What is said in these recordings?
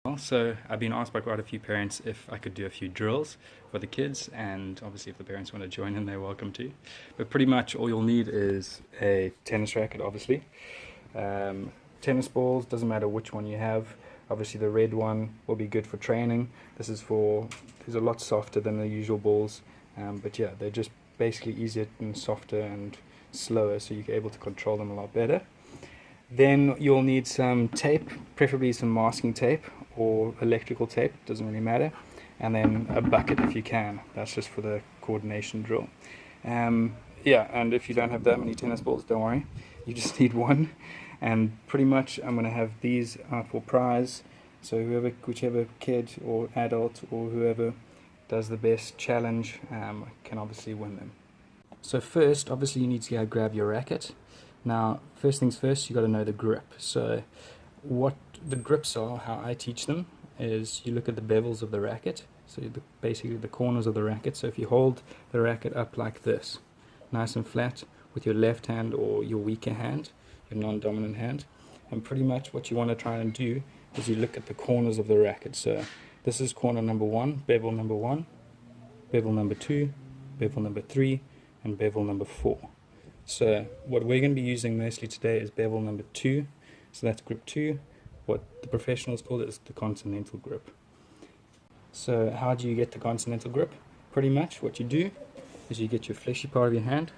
So I've been asked by quite a few parents if I could do a few drills for the kids, and obviously if the parents want to join in, they're welcome to. But pretty much all you'll need is a tennis racket, obviously. Tennis balls, doesn't matter which one you have. Obviously the red one will be good for training. These are a lot softer than the usual balls, but yeah, they're just basically easier and softer and slower, so you're able to control them a lot better. Then you'll need some tape, preferably some masking tape or electrical tape, doesn't really matter, and then a bucket if you can. That's just for the coordination drill. Yeah, and if you don't have that many tennis balls, don't worry, you just need one. And pretty much I'm going to have these for prize, so whichever kid or adult or whoever does the best challenge can obviously win them. So first, obviously you need to grab your racket. Now, first things first, you got to know the grip. So what the grips are, how I teach them, is you look at the bevels of the racket, so basically the corners of the racket. So if you hold the racket up like this, nice and flat, with your left hand or your weaker hand, your non-dominant hand, and pretty much what you want to try and do is you look at the corners of the racket. So this is corner number 1, bevel number 1, bevel number 2, bevel number 3, and bevel number 4. So what we're going to be using mostly today is bevel number 2, so that's grip 2. What the professionals call it is the continental grip. So how do you get the continental grip? Pretty much what you do is you get your fleshy part of your hand,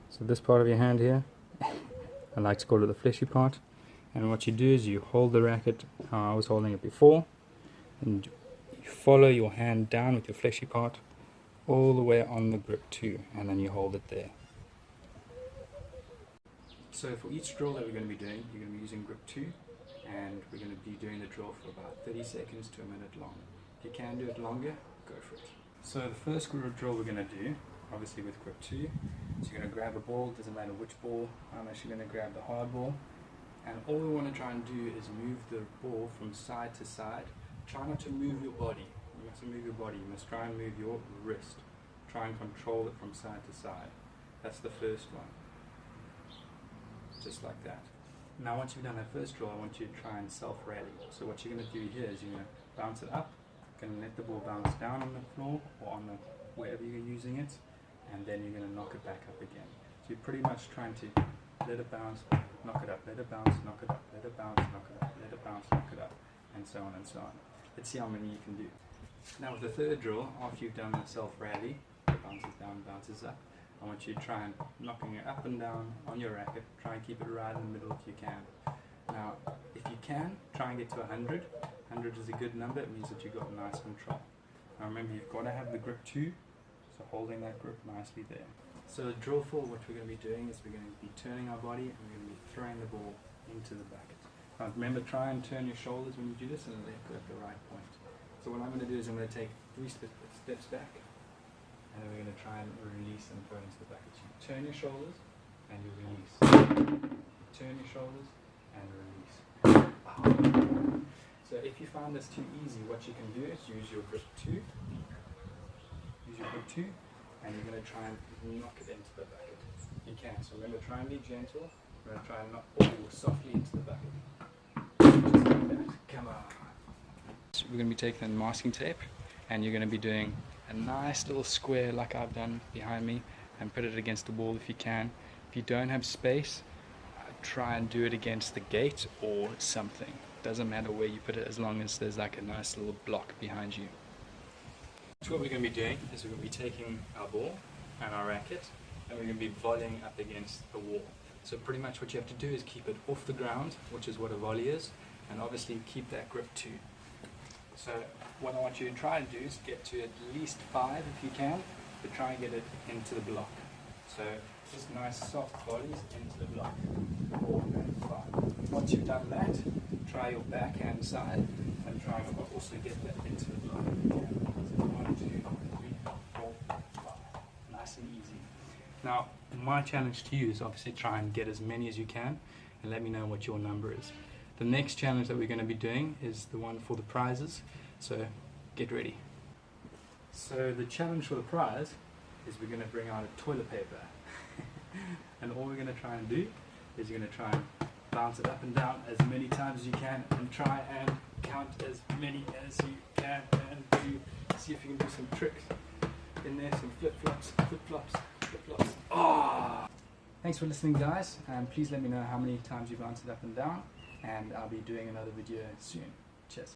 so this part of your hand here, I like to call it the fleshy part, and what you do is you hold the racket how I was holding it before, and you follow your hand down with your fleshy part all the way on the grip 2, and then you hold it there. So for each drill that we're going to be doing, you're going to be using grip 2, and we're going to be doing the drill for about 30 seconds to a minute long. If you can do it longer, go for it. So the first drill we're going to do, obviously with grip 2, so you're going to grab a ball, doesn't matter which ball. I'm actually going to grab the hard ball, and all we want to try and do is move the ball from side to side. Try not to move your body. You mustn't move your body, you must try and move your wrist. Try and control it from side to side. That's the first one. Just like that. Now once you've done that first drill, I want you to try and self-rally. So what you're going to do here is you're going to bounce it up, you're going to let the ball bounce down on the floor or on wherever you're using it, and then you're going to knock it back up again. So you're pretty much trying to let it bounce, knock it up, let it bounce, knock it up, let it bounce, knock it up, let it bounce, knock it up, and so on and so on. Let's see how many you can do. Now with the third drill, after you've done the self-rally, it bounces down, bounces up, I want you to try and knocking it up and down on your racket. Try and keep it right in the middle if you can. Now, if you can, try and get to 100. 100 is a good number. It means that you've got nice control. Now remember, you've got to have the grip 2, so holding that grip nicely there. So the drill for what we're going to be doing is we're going to be turning our body and we're going to be throwing the ball into the bucket. Now remember, try and turn your shoulders when you do this and let go at the right point. So what I'm going to do is I'm going to take 3 steps back, and then we're going to try and release and throw into the bucket. You turn your shoulders and you release. You turn your shoulders and release. So if you find this too easy, what you can do is use your grip 2. Use your grip 2, and you're going to try and knock it into the bucket. You can. So remember, try and be gentle. We're going to try and knock the ball softly into the bucket. Just like that. Come on. So we're going to be taking masking tape, and you're going to be doing a nice little square like I've done behind me, and put it against the wall if you can. If you don't have space, try and do it against the gate or something. Doesn't matter where you put it, as long as there's like a nice little block behind you. So what we're going to be doing is we're going to be taking our ball and our racket, and we're going to be volleying up against the wall. So pretty much what you have to do is keep it off the ground, which is what a volley is, and obviously keep that grip 2. So what I want you to try and do is get to at least 5 if you can, but try and get it into the block. So just nice soft volleys into the block. 4 and 5. Once you've done that, try your backhand side and try and also get that into the block. So 1, 2, 3, 4, 5. Nice and easy. Now my challenge to you is obviously try and get as many as you can, and let me know what your number is. The next challenge that we're going to be doing is the one for the prizes, so get ready. So the challenge for the prize is we're going to bring out a toilet paper. And all we're going to try and do is you're going to try and bounce it up and down as many times as you can, and try and count as many as you can and see if you can do some tricks in there, some flip-flops, flip-flops, flip-flops. Oh! Thanks for listening, guys, and please let me know how many times you've answered up and down, and I'll be doing another video soon. Cheers.